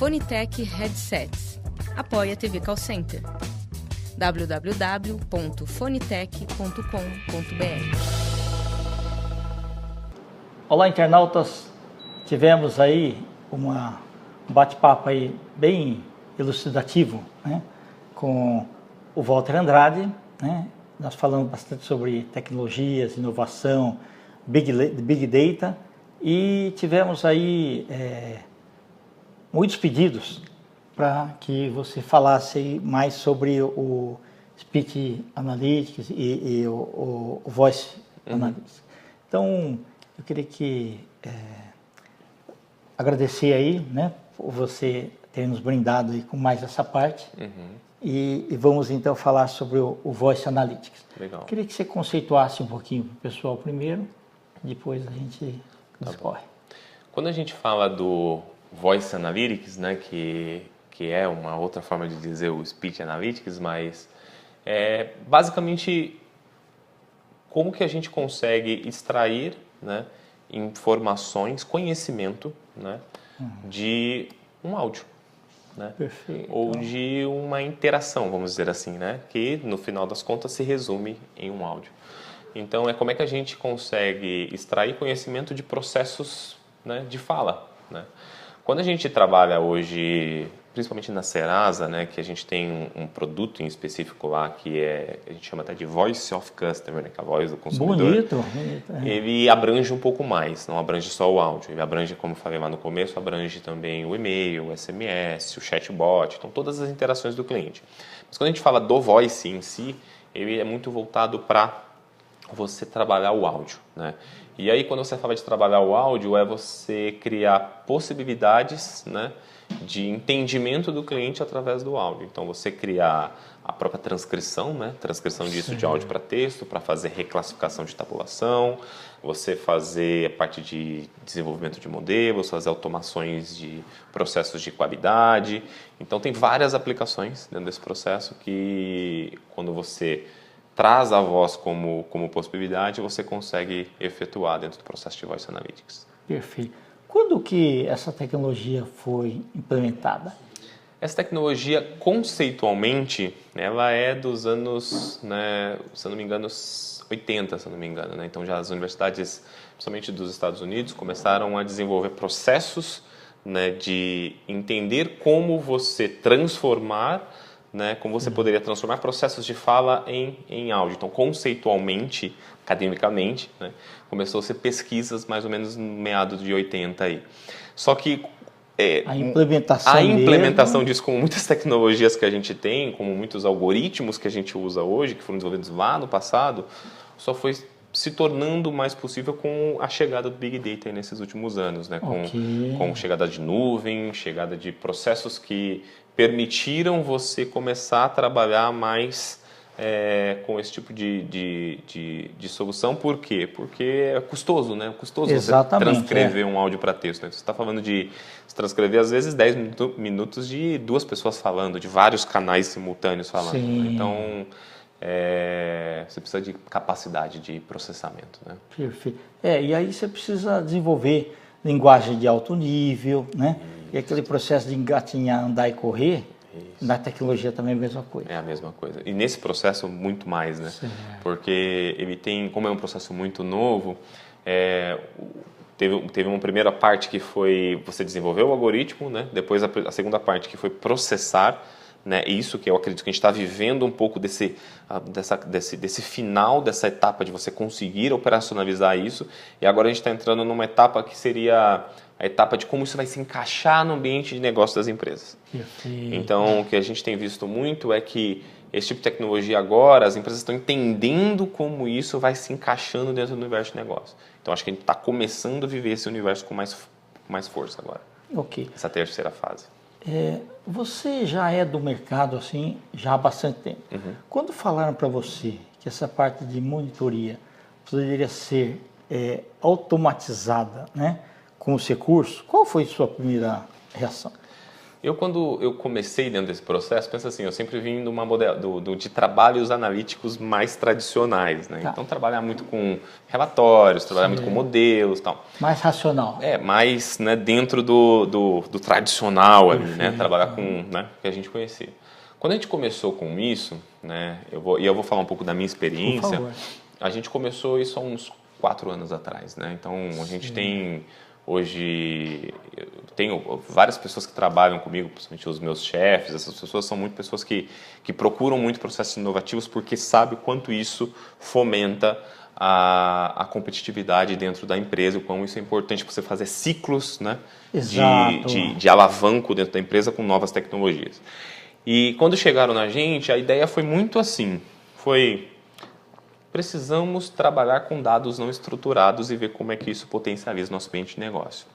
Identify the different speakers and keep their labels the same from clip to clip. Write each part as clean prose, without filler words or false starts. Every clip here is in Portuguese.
Speaker 1: Fonitec Headsets. Apoia a TV Call Center. www.fonitec.com.br.
Speaker 2: Olá, internautas. Tivemos aí um bate-papo aí bem elucidativo, né, com o Walter Andrade, né? Nós falamos bastante sobre tecnologias, inovação, Big Data, e tivemos aí muitos pedidos para que você falasse aí mais sobre o Speech Analytics e o Voice Analytics. Então, eu queria agradecer aí, né, por você ter nos brindado aí com mais essa parte. E vamos então falar sobre o Voice Analytics.
Speaker 3: Legal.
Speaker 2: Queria que você conceituasse um pouquinho para o pessoal primeiro, depois a gente discorre.
Speaker 3: Quando a gente fala do Voice Analytics, né, que é uma outra forma de dizer o Speech Analytics, mas basicamente como que a gente consegue extrair, né, informações, conhecimento, né, de um áudio. Né?
Speaker 2: Perfeito.
Speaker 3: Ou de uma interação, vamos dizer assim, né? Que no final das contas se resume em um áudio. Então, como é que a gente consegue extrair conhecimento de processos, né, de fala, né? Quando a gente trabalha hoje, principalmente na Serasa, né, que a gente tem um produto em específico lá que a gente chama até de Voice of Customer, né, que é a voz do consumidor.
Speaker 2: Bonito.
Speaker 3: Ele abrange um pouco mais, não abrange só o áudio. Ele abrange, como eu falei lá no começo, abrange também o e-mail, o SMS, o chatbot, então todas as interações do cliente. Mas quando a gente fala do Voice em si, ele é muito voltado para você trabalhar o áudio, né? E aí, quando você fala de trabalhar o áudio, é você criar possibilidades, né, de entendimento do cliente através do áudio. Então, você criar a própria transcrição, né, transcrição disso de áudio para texto, para fazer reclassificação de tabulação, você fazer a parte de desenvolvimento de modelos, fazer automações de processos de qualidade. Então, tem várias aplicações dentro desse processo que, quando você traz a voz como possibilidade, você consegue efetuar dentro do processo de Voice Analytics.
Speaker 2: Perfeito. Quando que essa tecnologia foi implementada?
Speaker 3: Essa tecnologia, conceitualmente, ela é dos anos, né, se eu não me engano, 80, se eu não me engano, né? Então, já as universidades, principalmente dos Estados Unidos, começaram a desenvolver processos, né, de entender como você transformar, né, como você poderia transformar processos de fala em áudio. Então, conceitualmente, academicamente, né, começou a ser pesquisas mais ou menos no meados de 80 aí. Só que
Speaker 2: a implementação
Speaker 3: disso, como muitas tecnologias que a gente tem, como muitos algoritmos que a gente usa hoje, que foram desenvolvidos lá no passado, só foi se tornando mais possível com a chegada do Big Data aí nesses últimos anos, né? Com chegada de nuvem, chegada de processos que permitiram você começar a trabalhar mais com esse tipo de solução. Por quê? Porque é custoso, né? É custoso você transcrever um áudio para texto, né? Você está falando de transcrever, às vezes, 10 minutos de duas pessoas falando, de vários canais simultâneos falando.
Speaker 2: Sim.
Speaker 3: Então, você precisa de capacidade de processamento, né?
Speaker 2: Perfeito. E aí você precisa desenvolver linguagem de alto nível, né? E aquele processo de engatinhar, andar e correr, na tecnologia também é a mesma coisa.
Speaker 3: É a mesma coisa. E nesse processo, muito mais, né?
Speaker 2: Certo.
Speaker 3: Porque ele tem, como é um processo muito novo, teve uma primeira parte que foi você desenvolver o algoritmo, né? Depois a segunda parte que foi processar, né? Isso que eu acredito que a gente está vivendo um pouco desse final dessa etapa de você conseguir operacionalizar isso, e agora a gente está entrando numa etapa que seria a etapa de como isso vai se encaixar no ambiente de negócio das empresas.
Speaker 2: Perfeito.
Speaker 3: Então, o que a gente tem visto muito é que esse tipo de tecnologia agora, as empresas estão entendendo como isso vai se encaixando dentro do universo de negócio. Então, acho que a gente está começando a viver esse universo com mais força agora.
Speaker 2: Ok.
Speaker 3: Essa terceira fase.
Speaker 2: Você já é do mercado assim já há bastante tempo. Quando falaram para você que essa parte de monitoria poderia ser automatizada, né, com os recursos, qual foi a sua primeira reação?
Speaker 3: Quando eu comecei dentro desse processo, pensa assim, eu sempre vim de trabalhos analíticos mais tradicionais, né?
Speaker 2: Tá.
Speaker 3: Então, trabalhar muito com relatórios, trabalhar muito com modelos e tal.
Speaker 2: Mais racional.
Speaker 3: Mais, né, dentro do tradicional ali, né? Trabalhar com, né, o que a gente conhecia. Quando a gente começou com isso, né, eu vou falar um pouco da minha experiência.
Speaker 2: Por favor.
Speaker 3: A gente começou isso há uns 4 anos atrás, né? Então, a gente tem... Hoje, eu tenho várias pessoas que trabalham comigo, principalmente os meus chefes. Essas pessoas são muito pessoas que procuram muito processos inovativos porque sabem o quanto isso fomenta a competitividade dentro da empresa, o quão isso é importante para você fazer ciclos, né, de alavanco dentro da empresa com novas tecnologias. E quando chegaram na gente, a ideia foi muito assim, precisamos trabalhar com dados não estruturados e ver como é que isso potencializa nosso ambiente de negócio.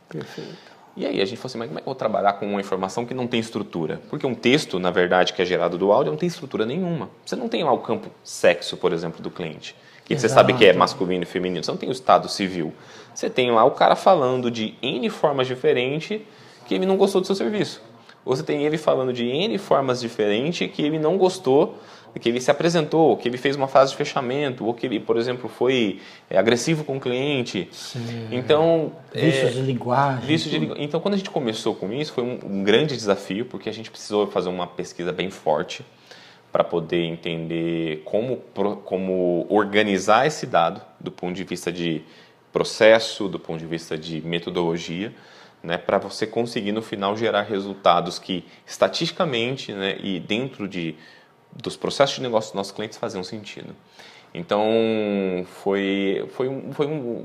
Speaker 2: Perfeito.
Speaker 3: E aí a gente falou assim, mas como é que eu vou trabalhar com uma informação que não tem estrutura? Porque um texto, na verdade, que é gerado do áudio, não tem estrutura nenhuma. Você não tem lá o campo sexo, por exemplo, do cliente, que você sabe que é masculino e feminino. Você não tem o estado civil. Você tem lá o cara falando de N formas diferentes que ele não gostou do seu serviço. Ou você tem ele falando de N formas diferentes que ele não gostou, que ele se apresentou, que ele fez uma fase de fechamento, ou que ele, por exemplo, foi agressivo com o cliente.
Speaker 2: Sim.
Speaker 3: Então,
Speaker 2: vícios de linguagem.
Speaker 3: Então, quando a gente começou com isso, foi um grande desafio, porque a gente precisou fazer uma pesquisa bem forte para poder entender como organizar esse dado do ponto de vista de processo, do ponto de vista de metodologia, né, para você conseguir no final gerar resultados que estatisticamente, né, e dentro dos processos de negócio dos nossos clientes faziam sentido. Então,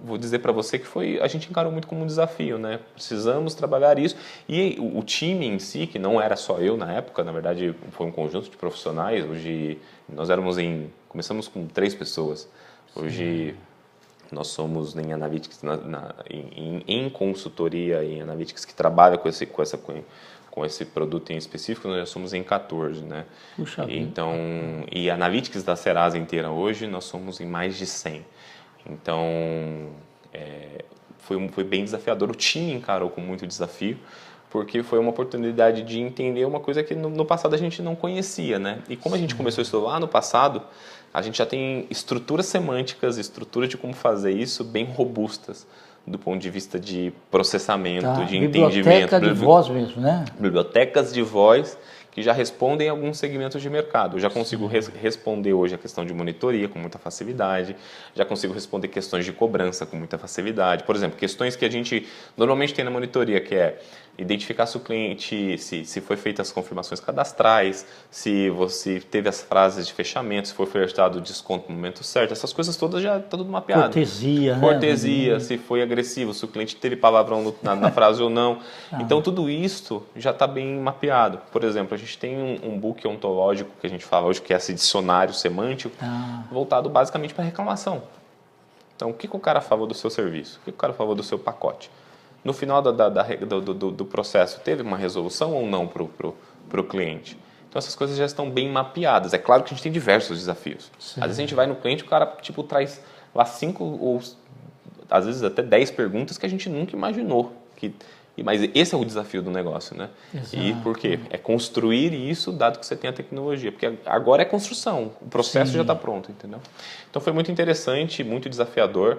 Speaker 3: vou dizer para você que a gente encarou muito como um desafio, né? Precisamos trabalhar isso. E o time em si, que não era só eu na época, na verdade foi um conjunto de profissionais. Hoje nós começamos com 3 pessoas. Hoje nós somos em Analytics, em consultoria em Analytics que trabalha com esse produto em específico, nós já somos em 14, né?
Speaker 2: Puxa vida.
Speaker 3: Então, e Analytics da Serasa inteira hoje, nós somos em mais de 100. Então, foi bem desafiador. O time encarou com muito desafio, porque foi uma oportunidade de entender uma coisa que no passado a gente não conhecia, né? E como a gente começou isso lá no passado, a gente já tem estruturas semânticas, estruturas de como fazer isso bem robustas, do ponto de vista de processamento, de entendimento.
Speaker 2: Biblioteca de voz mesmo, né?
Speaker 3: Bibliotecas de voz que já respondem a alguns segmentos de mercado. Eu já consigo responder hoje a questão de monitoria com muita facilidade, já consigo responder questões de cobrança com muita facilidade. Por exemplo, questões que a gente normalmente tem na monitoria, que é identificar se o cliente, se foi feitas as confirmações cadastrais, se você teve as frases de fechamento, se foi ofertado o desconto no momento certo, essas coisas todas já está tudo mapeado. Cortesia, né? Se foi agressivo, se o cliente teve palavrão na frase ou não. Então, tudo isso já está bem mapeado. Por exemplo, a gente tem um book ontológico que a gente fala hoje, que é esse dicionário semântico, voltado basicamente para reclamação. Então, o que o cara falou do seu serviço? O que o cara falou do seu pacote? No final do processo, teve uma resolução ou não para o cliente? Então, essas coisas já estão bem mapeadas. É claro que a gente tem diversos desafios. Sim. Às vezes a gente vai no cliente e o cara traz lá 5 ou às vezes até 10 perguntas que a gente nunca imaginou. Mas esse é o desafio do negócio, né? Exato. E por quê? É construir isso dado que você tem a tecnologia. Porque agora é construção, o processo já está pronto, entendeu? Então foi muito interessante, muito desafiador.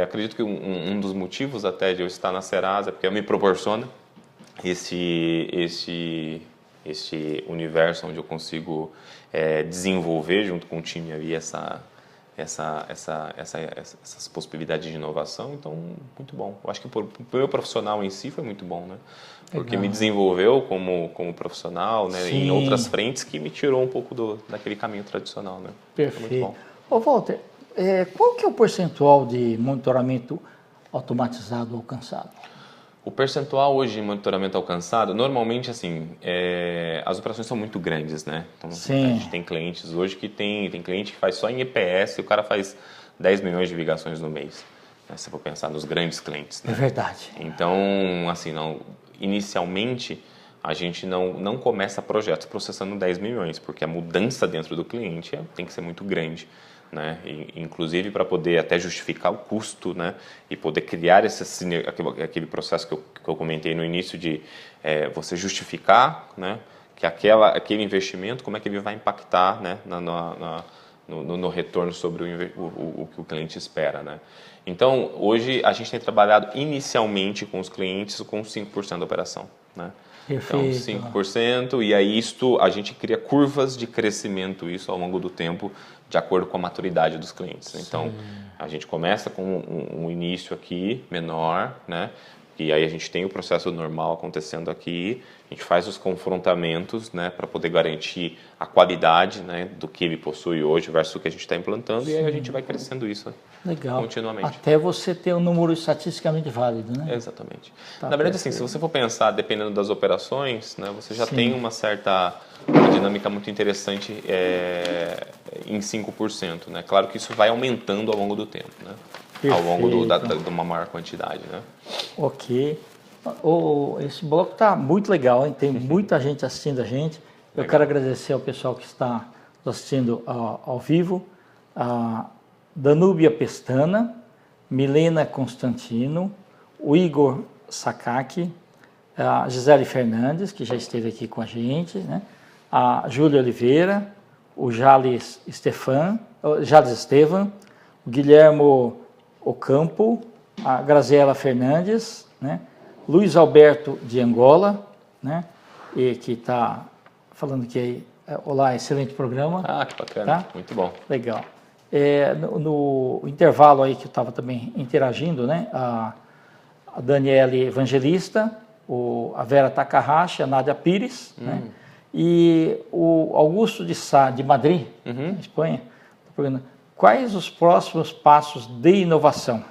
Speaker 3: Acredito que um dos motivos até de eu estar na Serasa é porque me proporciona esse universo onde eu consigo desenvolver junto com o time ali essas possibilidades de inovação. Então, muito bom. Eu acho que para o meu profissional em si foi muito bom, né? Porque me desenvolveu como profissional, né? Em outras frentes que me tirou um pouco daquele caminho tradicional, né?
Speaker 2: Perfeito.
Speaker 3: Foi muito bom.
Speaker 2: Ô, Walter, qual que é o percentual de monitoramento automatizado alcançado?
Speaker 3: O percentual hoje de monitoramento alcançado, normalmente, assim, as operações são muito grandes, né? Então, a gente tem clientes hoje que tem cliente que faz só em EPS e o cara faz 10 milhões de ligações no mês. Né? Se for pensar nos grandes clientes. Né?
Speaker 2: É verdade.
Speaker 3: Então, assim, inicialmente, a gente não começa projetos processando 10 milhões, porque a mudança dentro do cliente tem que ser muito grande. né? Inclusive para poder até justificar o custo, né? E poder criar aquele processo que eu comentei no início de você justificar, né? Que aquele investimento, como é que ele vai impactar, né? No retorno sobre o que o cliente espera, né? Então, hoje a gente tem trabalhado inicialmente com os clientes com 5% da operação, né? Então, 5%, e aí a gente cria curvas de crescimento isso ao longo do tempo, de acordo com a maturidade dos clientes. Então, a gente começa com um início aqui menor, né? E aí a gente tem o processo normal acontecendo aqui, a gente faz os confrontamentos, né, para poder garantir a qualidade, né, do que ele possui hoje versus o que a gente está implantando, e aí a gente vai crescendo isso continuamente.
Speaker 2: Até você ter um número estatisticamente válido, né?
Speaker 3: Exatamente. Na verdade, assim, se você for pensar, dependendo das operações, né, você já tem uma dinâmica muito interessante em 5%, né? Claro que isso vai aumentando ao longo do tempo, né? Perfeito. Ao longo de uma maior quantidade, né?
Speaker 2: Ok. Esse bloco está muito legal, hein? Tem muita gente assistindo a gente. Eu quero agradecer ao pessoal que está assistindo ao vivo. A Danúbia Pestana, Milena Constantino, o Igor Sakaki, a Gisele Fernandes, que já esteve aqui com a gente, né? A Júlia Oliveira, o Jales Estevan, o Guilhermo Ocampo, a Graziela Fernandes, né? Luiz Alberto de Angola, né? E que está falando que aí, olá, excelente programa.
Speaker 3: Ah, que bacana,
Speaker 2: tá?
Speaker 3: Muito bom.
Speaker 2: Legal. No intervalo aí que eu estava também interagindo, né? A Daniele Evangelista, a Vera Takahashi, a Nádia Pires, né? E o Augusto de Sá, de Madrid, na Espanha, quais os próximos passos de inovação?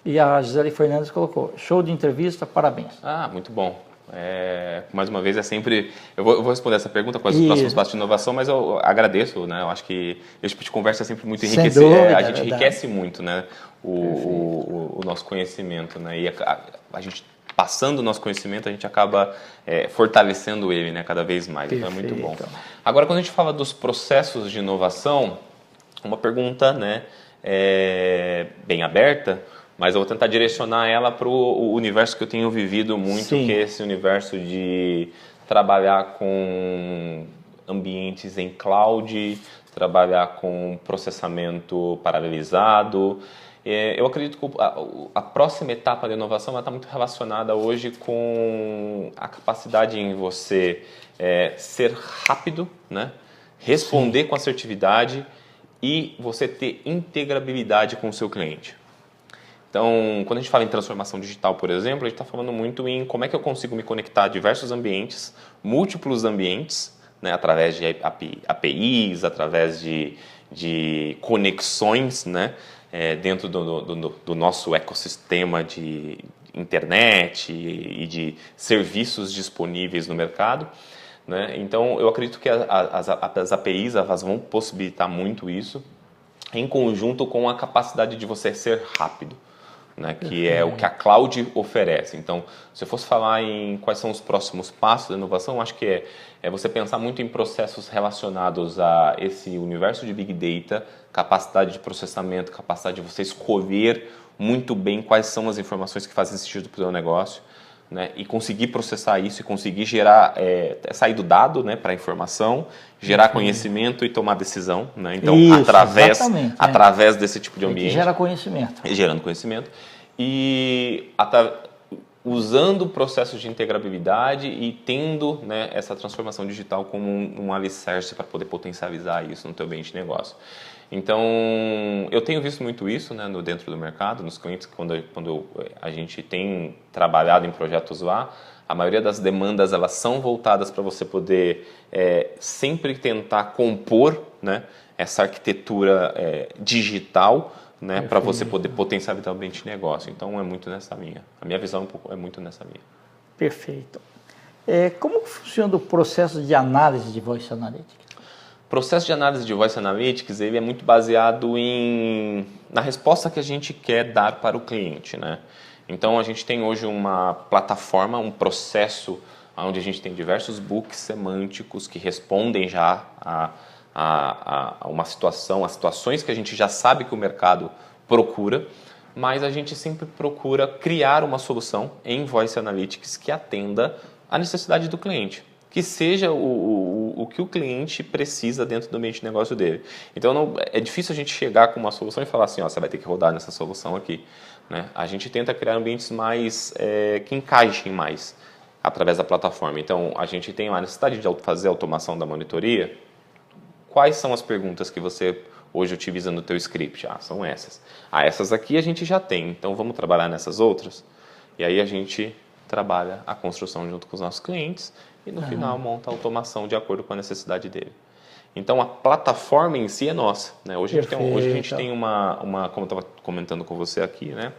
Speaker 2: E a Gisele Fernandes colocou, show de entrevista, parabéns.
Speaker 3: Ah, muito bom. Mais uma vez, eu vou responder essa pergunta, quais os próximos passos de inovação, mas eu agradeço, né? Eu acho que esse tipo de conversa é sempre muito enriquecedor. A gente enriquece muito, né? O nosso conhecimento, né? E a gente, passando o nosso conhecimento, a gente acaba fortalecendo ele, né? Cada vez mais. Perfeito. Então é muito bom. Agora, quando a gente fala dos processos de inovação, uma pergunta, né? Bem aberta, mas eu vou tentar direcionar ela para o universo que eu tenho vivido muito, Sim. que é esse universo de trabalhar com ambientes em cloud, trabalhar com processamento paralelizado. Eu acredito que a próxima etapa da inovação está muito relacionada hoje com a capacidade em você ser rápido, né? Responder Sim. com assertividade e você ter integrabilidade com o seu cliente. Então, quando a gente fala em transformação digital, por exemplo, a gente está falando muito em como é que eu consigo me conectar a diversos ambientes, múltiplos ambientes, né, através de APIs, através de conexões, né, dentro do nosso ecossistema de internet e de serviços disponíveis no mercado. Né? Então, eu acredito que as APIs elas vão possibilitar muito isso, em conjunto com a capacidade de você ser rápido. Né, que é o que a cloud oferece. Então, se eu fosse falar em quais são os próximos passos da inovação, acho que é você pensar muito em processos relacionados a esse universo de Big Data, capacidade de processamento, capacidade de você escolher muito bem quais são as informações que fazem sentido para o seu negócio, né, e conseguir processar isso e conseguir gerar, sair do dado, né, para a informação, gerar conhecimento e tomar decisão. Né? Então,
Speaker 2: isso,
Speaker 3: através desse tipo de ambiente.
Speaker 2: Gera conhecimento.
Speaker 3: Gerando conhecimento. E usando processos de integrabilidade e tendo, né, essa transformação digital como um alicerce para poder potencializar isso no teu ambiente de negócio. Então, eu tenho visto muito isso, né, dentro do mercado, nos clientes, quando a gente tem trabalhado em projetos lá, a maioria das demandas elas são voltadas para você poder sempre tentar compor, né, essa arquitetura digital, né, para você poder potencializar o ambiente de negócio. Então, é muito nessa linha. A minha visão é muito nessa linha.
Speaker 2: Perfeito. Como funciona o processo de análise de Voice Analytics?
Speaker 3: O processo de análise de Voice Analytics ele é muito baseado na resposta que a gente quer dar para o cliente. Né? Então, a gente tem hoje uma plataforma, um processo onde a gente tem diversos books semânticos que respondem já uma situação, as situações que a gente já sabe que o mercado procura, mas a gente sempre procura criar uma solução em Voice Analytics que atenda à necessidade do cliente, que seja o que o cliente precisa dentro do ambiente de negócio dele. Então, é difícil a gente chegar com uma solução e falar assim, ó, você vai ter que rodar nessa solução aqui. Né? A gente tenta criar ambientes mais que encaixem mais através da plataforma. Então, a gente tem a necessidade de fazer a automação da monitoria. Quais são as perguntas que você hoje utiliza no teu script? São essas. Essas aqui a gente já tem, então vamos trabalhar nessas outras? E aí a gente trabalha a construção junto com os nossos clientes e no final monta a automação de acordo com a necessidade dele. Então a plataforma em si é nossa. Né? Hoje a gente tem uma, como eu estava comentando com você aqui, né?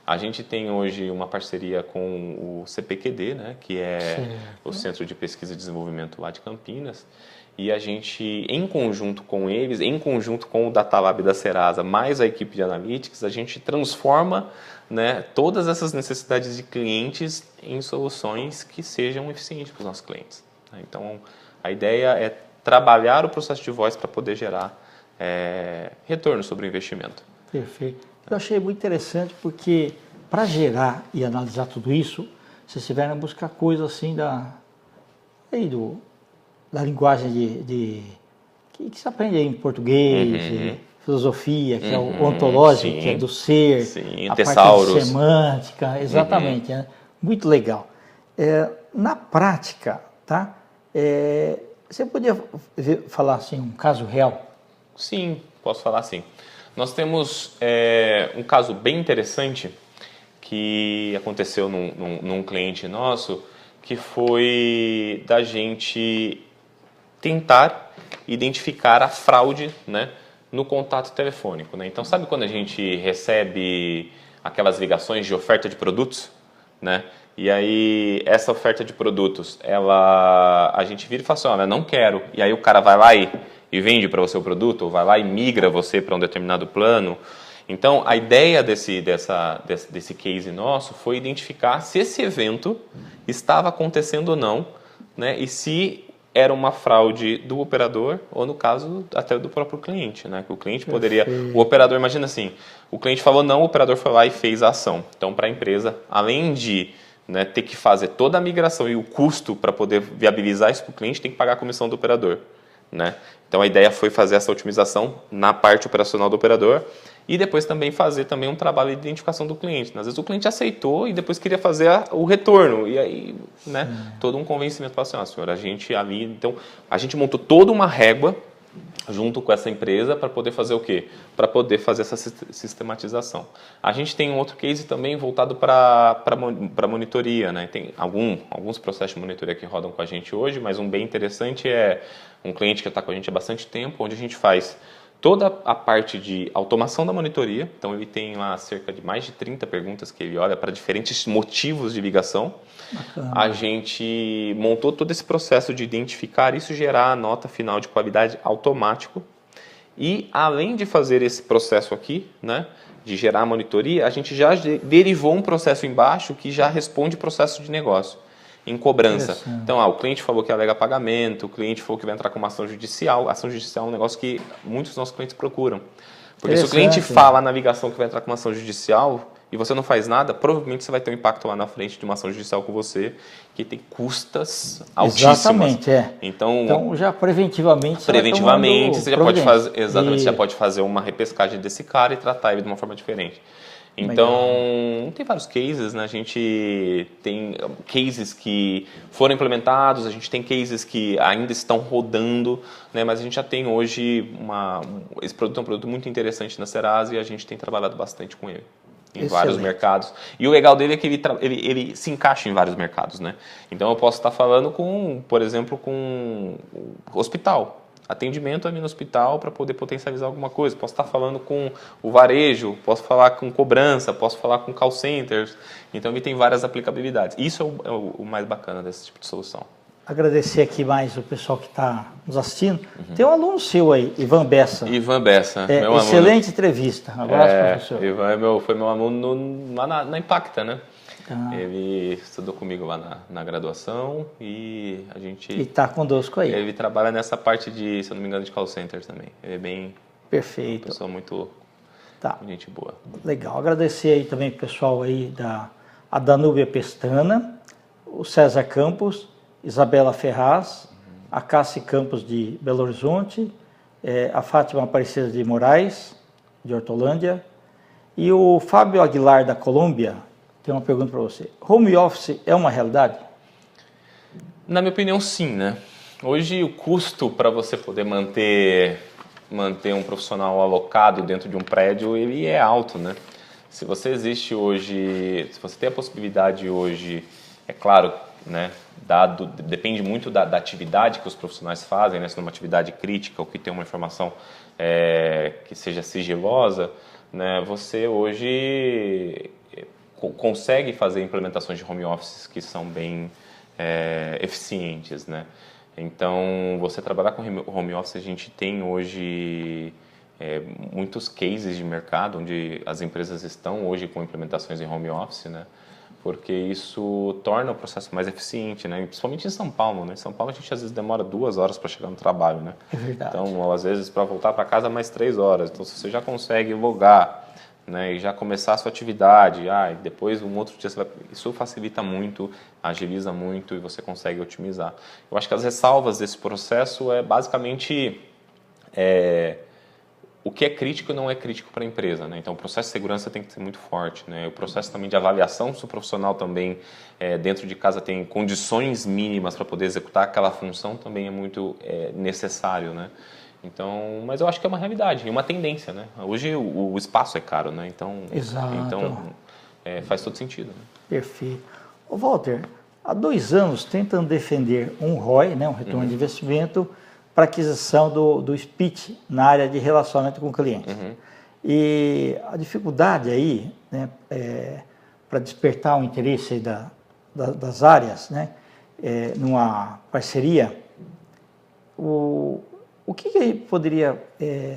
Speaker 3: A gente tem hoje uma parceria com o CPQD, né? Que é o Centro de Pesquisa e Desenvolvimento lá de Campinas. E a gente, em conjunto com eles, em conjunto com o Data Lab da Serasa, mais a equipe de Analytics, a gente transforma, né, todas essas necessidades de clientes em soluções que sejam eficientes para os nossos clientes. Então, a ideia é trabalhar o processo de voz para poder gerar retorno sobre o investimento.
Speaker 2: Perfeito. Eu achei muito interessante porque, para gerar e analisar tudo isso, vocês tiveram a buscar coisas assim da linguagem que se aprende aí em português, filosofia, que é o ontológico, que é do ser, a parte de semântica, exatamente, né? Muito legal. Na prática, tá? Você podia falar assim, um caso real?
Speaker 3: Sim, posso falar sim. Nós temos um caso bem interessante que aconteceu num cliente nosso, que foi da gente tentar identificar a fraude, né, no contato telefônico. Né? Então, sabe quando a gente recebe aquelas ligações de oferta de produtos? Né? E aí, essa oferta de produtos, a gente vira e fala assim, olha, não quero. E aí o cara vai lá e vende para você o produto, ou vai lá e migra você para um determinado plano. Então, a ideia desse case nosso foi identificar se esse evento estava acontecendo ou não, né? E se era uma fraude do operador ou, no caso, até do próprio cliente. Né? Que o cliente poderia... O operador, imagina assim, o cliente falou não, o operador foi lá e fez a ação. Então, para a empresa, além de, né, ter que fazer toda a migração e o custo para poder viabilizar isso para o cliente, tem que pagar a comissão do operador. Né? Então, a ideia foi fazer essa otimização na parte operacional do operador e depois também fazer também um trabalho de identificação do cliente. Às vezes o cliente aceitou e depois queria fazer o retorno. E aí, né, todo um convencimento para assim, senhora, a gente ali... Então, a gente montou toda uma régua junto com essa empresa para poder fazer o quê? Para poder fazer essa sistematização. A gente tem um outro case também voltado para monitoria. Né? Tem alguns processos de monitoria que rodam com a gente hoje, mas um bem interessante é um cliente que está com a gente há bastante tempo, onde a gente faz toda a parte de automação da monitoria. Então, ele tem lá cerca de mais de 30 perguntas que ele olha para diferentes motivos de ligação. Bacana. A gente montou todo esse processo de identificar isso, gerar a nota final de qualidade automático. E, além de fazer esse processo aqui, né, de gerar a monitoria, a gente já derivou um processo embaixo que já responde processo de negócio. Em cobrança. Então, o cliente falou que alega pagamento, o cliente falou que vai entrar com uma ação judicial. Ação judicial é um negócio que muitos dos nossos clientes procuram. Porque se o cliente fala na ligação que vai entrar com uma ação judicial e você não faz nada, provavelmente você vai ter um impacto lá na frente de uma ação judicial com você que tem custas altíssimas.
Speaker 2: Exatamente, Então já preventivamente
Speaker 3: você já pode fazer, exatamente, você já pode fazer uma repescagem desse cara e tratar ele de uma forma diferente. Então, tem vários cases, né? A gente tem cases que foram implementados, a gente tem cases que ainda estão rodando, né? Mas a gente já tem hoje esse produto é um produto muito interessante na Serasa e a gente tem trabalhado bastante com ele em vários mercados. E o legal dele é que ele se encaixa em vários mercados, né? Então, eu posso estar falando por exemplo, com hospital. Atendimento ali no hospital para poder potencializar alguma coisa. Posso estar falando com o varejo, posso falar com cobrança, posso falar com call centers. Então, ele tem várias aplicabilidades. Isso é o mais bacana desse tipo de solução.
Speaker 2: Agradecer aqui mais o pessoal que está nos assistindo. Tem um aluno seu aí, Ivan Bessa.
Speaker 3: Ivan Bessa, meu
Speaker 2: excelente aluno. Entrevista. Um abraço, professor.
Speaker 3: Ivan foi meu aluno lá na Impacta, né? Ele estudou comigo lá na graduação e a gente...
Speaker 2: E está conosco aí.
Speaker 3: Ele trabalha nessa parte de, se eu não me engano, de call center também. Ele é bem...
Speaker 2: Perfeito.
Speaker 3: Uma pessoa muito... Gente boa.
Speaker 2: Legal. Agradecer aí também o pessoal aí a Danúbia Pestana, o César Campos, Isabela Ferraz, a Cássia Campos de Belo Horizonte, a Fátima Aparecida de Moraes, de Hortolândia, e o Fábio Aguilar da Colômbia. Tem uma pergunta para você. Home office é uma realidade?
Speaker 3: Na minha opinião, sim, né? Hoje o custo para você poder manter um profissional alocado dentro de um prédio, ele é alto, né? Se você tem a possibilidade hoje, é claro, né? Depende muito da atividade que os profissionais fazem, né? Se é uma atividade crítica ou que tem uma informação que seja sigilosa, né? Você hoje consegue fazer implementações de home office que são bem eficientes, né? Então, você trabalhar com home office, a gente tem hoje muitos cases de mercado onde as empresas estão hoje com implementações em home office, né? Porque isso torna o processo mais eficiente, né? Principalmente em São Paulo, né? Em São Paulo a gente às vezes demora 2 horas para chegar no trabalho, né?
Speaker 2: É verdade.
Speaker 3: Então, às vezes para voltar para casa mais 3 horas. Então, se você já consegue logar, né, e já começar a sua atividade, e depois um outro dia isso facilita muito, agiliza muito e você consegue otimizar. Eu acho que as ressalvas desse processo é basicamente o que é crítico e não é crítico para a empresa, né? Então o processo de segurança tem que ser muito forte, né? O processo também de avaliação se o profissional também dentro de casa tem condições mínimas para poder executar aquela função também é muito necessário, né? Então, mas eu acho que é uma realidade, uma tendência, né? Hoje o espaço é caro, né? Então,
Speaker 2: exato.
Speaker 3: Então faz todo sentido. Né?
Speaker 2: Perfeito. Ô Walter, há 2 anos tentam defender um ROI, né, um retorno de investimento, para aquisição do SPIT na área de relacionamento com o cliente. E a dificuldade aí, né, para despertar o interesse aí das áreas, né, numa parceria, o que poderia,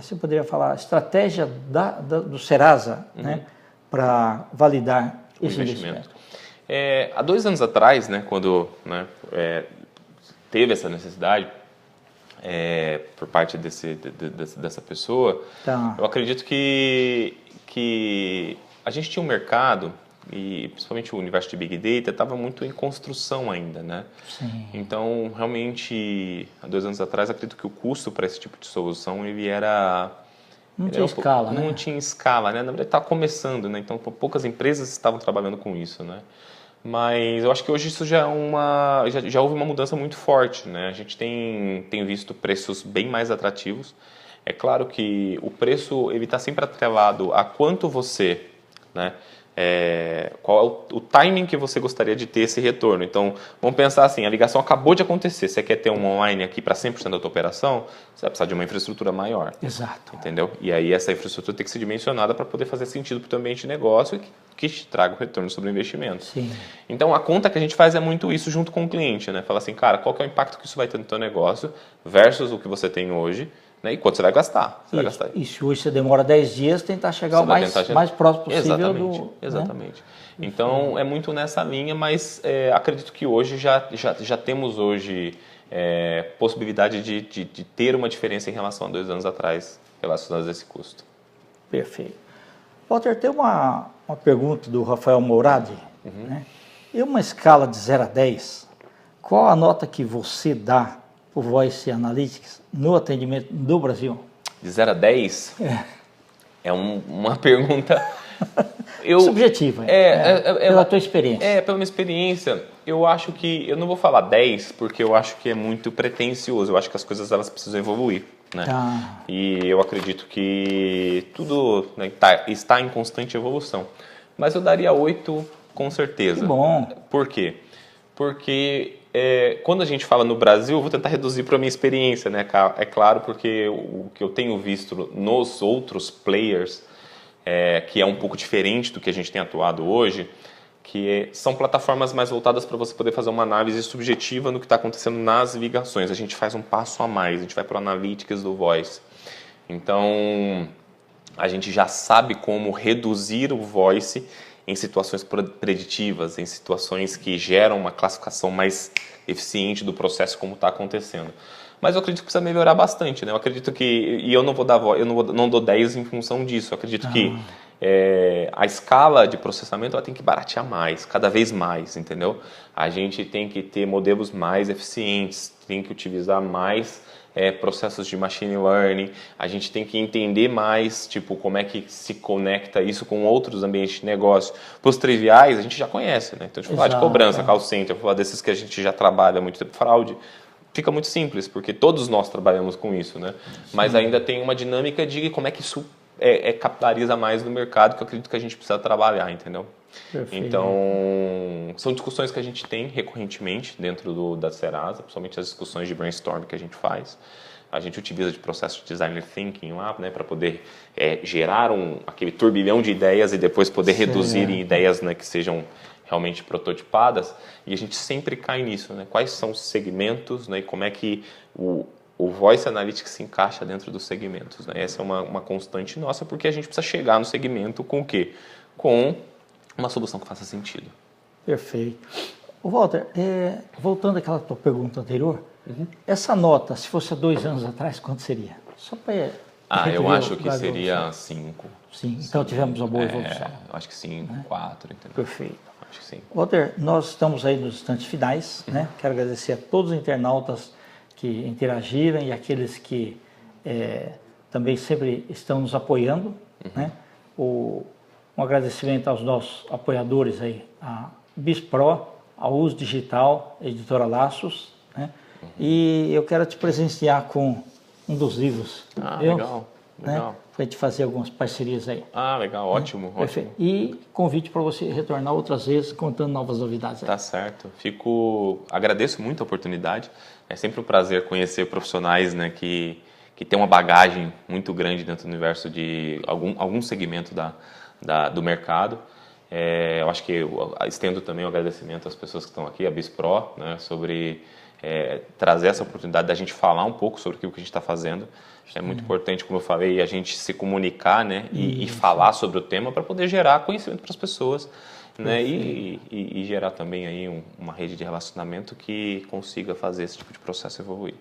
Speaker 2: você poderia falar, estratégia do Serasa, né, para validar esse investimento?
Speaker 3: Há 2 anos atrás, né, quando teve essa necessidade por parte dessa pessoa, eu acredito que a gente tinha um mercado, e principalmente o universo de Big Data, estava muito em construção ainda, né?
Speaker 2: Sim.
Speaker 3: Então, realmente, há 2 anos atrás, acredito que o custo para esse tipo de solução, ele era...
Speaker 2: Não tinha escala, né?
Speaker 3: Não tinha escala, né? Na verdade, estava começando, né? Então, poucas empresas estavam trabalhando com isso, né? Mas eu acho que hoje isso já houve uma mudança muito forte, né? A gente tem visto preços bem mais atrativos. É claro que o preço ele está sempre atrelado a quanto você, né? Qual é o timing que você gostaria de ter esse retorno. Então, vamos pensar assim, a ligação acabou de acontecer, você quer ter um online aqui para 100% da tua operação, você vai precisar de uma infraestrutura maior.
Speaker 2: Exato.
Speaker 3: Entendeu? E aí essa infraestrutura tem que ser dimensionada para poder fazer sentido para o teu ambiente de negócio que te traga o retorno sobre o investimento.
Speaker 2: Sim.
Speaker 3: Então, a conta que a gente faz é muito isso junto com o cliente, né? Fala assim, cara, qual que é o impacto que isso vai ter no teu negócio versus o que você tem hoje, né? E quanto você vai gastar.
Speaker 2: E se hoje você demora 10 dias, tentar chegar o mais próximo possível
Speaker 3: Exatamente. Né? Então, é muito nessa linha, mas acredito que hoje já temos hoje possibilidade de ter uma diferença em relação a 2 anos atrás relacionadas a esse custo.
Speaker 2: Perfeito. Walter, tem uma pergunta do Rafael Mouradi. Né? Em uma escala de 0 a 10, qual a nota que você dá para o Voice Analytics no atendimento do Brasil?
Speaker 3: De 0 a 10? É uma pergunta...
Speaker 2: subjetiva. Pela tua experiência.
Speaker 3: Pela minha experiência, eu acho que... Eu não vou falar 10, porque eu acho que é muito pretensioso. Eu acho que as coisas elas precisam evoluir. Né? E eu acredito que tudo, né, está em constante evolução. Mas eu daria 8 com certeza.
Speaker 2: Que bom.
Speaker 3: Por quê? Porque quando a gente fala no Brasil, eu vou tentar reduzir para a minha experiência, né? É claro, porque o que eu tenho visto nos outros players, que é um pouco diferente do que a gente tem atuado hoje, que são plataformas mais voltadas para você poder fazer uma análise subjetiva no que está acontecendo nas ligações. A gente faz um passo a mais, a gente vai para o Analytics do Voice. Então, a gente já sabe como reduzir o Voice em situações preditivas, em situações que geram uma classificação mais eficiente do processo como está acontecendo. Mas eu acredito que precisa melhorar bastante, né? Eu acredito que, e eu não vou dar, não dou 10 em função disso. Eu acredito que a escala de processamento ela tem que baratear mais, cada vez mais, entendeu? A gente tem que ter modelos mais eficientes, tem que utilizar mais processos de machine learning, a gente tem que entender mais, tipo, como é que se conecta isso com outros ambientes de negócio. Para os triviais, a gente já conhece, né? Então, a gente falar de cobrança, call center, falar desses que a gente já trabalha há muito tempo, fraude, fica muito simples, porque todos nós trabalhamos com isso, né? Mas ainda tem uma dinâmica de como é que isso capitaliza mais no mercado, que eu acredito que a gente precisa trabalhar, entendeu? Perfeito. Então, são discussões que a gente tem recorrentemente dentro da Serasa, principalmente as discussões de brainstorm que a gente faz. A gente utiliza de processo de design thinking lá, né, para poder gerar aquele turbilhão de ideias e depois poder reduzir em ideias, né, que sejam realmente prototipadas. E a gente sempre cai nisso, né? Quais são os segmentos, né, e como é que o Voice Analytics se encaixa dentro dos segmentos, né? Essa é uma constante nossa, porque a gente precisa chegar no segmento com o quê? Com uma solução que faça sentido. Perfeito.
Speaker 2: Walter, voltando àquela tua pergunta anterior, essa nota, se fosse há 2 anos atrás, quanto seria? Só para
Speaker 3: eu acho que seria 5.
Speaker 2: Sim, então tivemos uma boa evolução.
Speaker 3: Acho que 5, 4, entendeu?
Speaker 2: Perfeito.
Speaker 3: Acho que sim.
Speaker 2: Walter, nós estamos aí nos instantes finais, né? Quero agradecer a todos os internautas que interagiram e aqueles que também sempre estão nos apoiando, né? Um agradecimento aos nossos apoiadores aí, a BISPRO, a Uso Digital, a Editora Laços, né? E eu quero te presentear com um dos livros.
Speaker 3: Legal.
Speaker 2: Né? Para a gente fazer algumas parcerias aí.
Speaker 3: Legal, ótimo, ótimo.
Speaker 2: E convite para você retornar outras vezes contando novas novidades aí.
Speaker 3: Tá certo. Agradeço muito a oportunidade. É sempre um prazer conhecer profissionais, né, que têm uma bagagem muito grande dentro do universo de algum segmento do mercado. Eu acho que eu estendo também o agradecimento às pessoas que estão aqui, a BISPRO, né, sobre trazer essa oportunidade da gente falar um pouco sobre aquilo que a gente está fazendo. É muito importante, como eu falei, a gente se comunicar, né, e falar sobre o tema para poder gerar conhecimento para as pessoas, né, e gerar também aí uma rede de relacionamento que consiga fazer esse tipo de processo evoluir.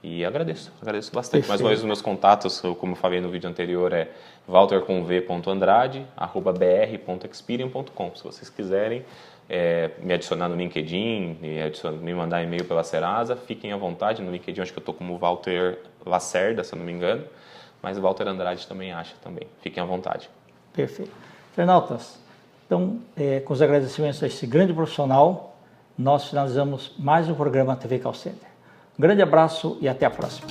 Speaker 3: E agradeço bastante. Perfeito. Mais uma vez, os meus contatos, como eu falei no vídeo anterior, é walterconv.andrade@br.experian.com. Se vocês quiserem me adicionar no LinkedIn, me mandar e-mail pela Serasa, fiquem à vontade. No LinkedIn acho que eu estou como Walter Lacerda, se eu não me engano, mas o Walter Andrade também acha também. Fiquem à vontade.
Speaker 2: Perfeito. Internautas, então, com os agradecimentos a esse grande profissional, nós finalizamos mais um programa TV Call Center. Um grande abraço e até a próxima.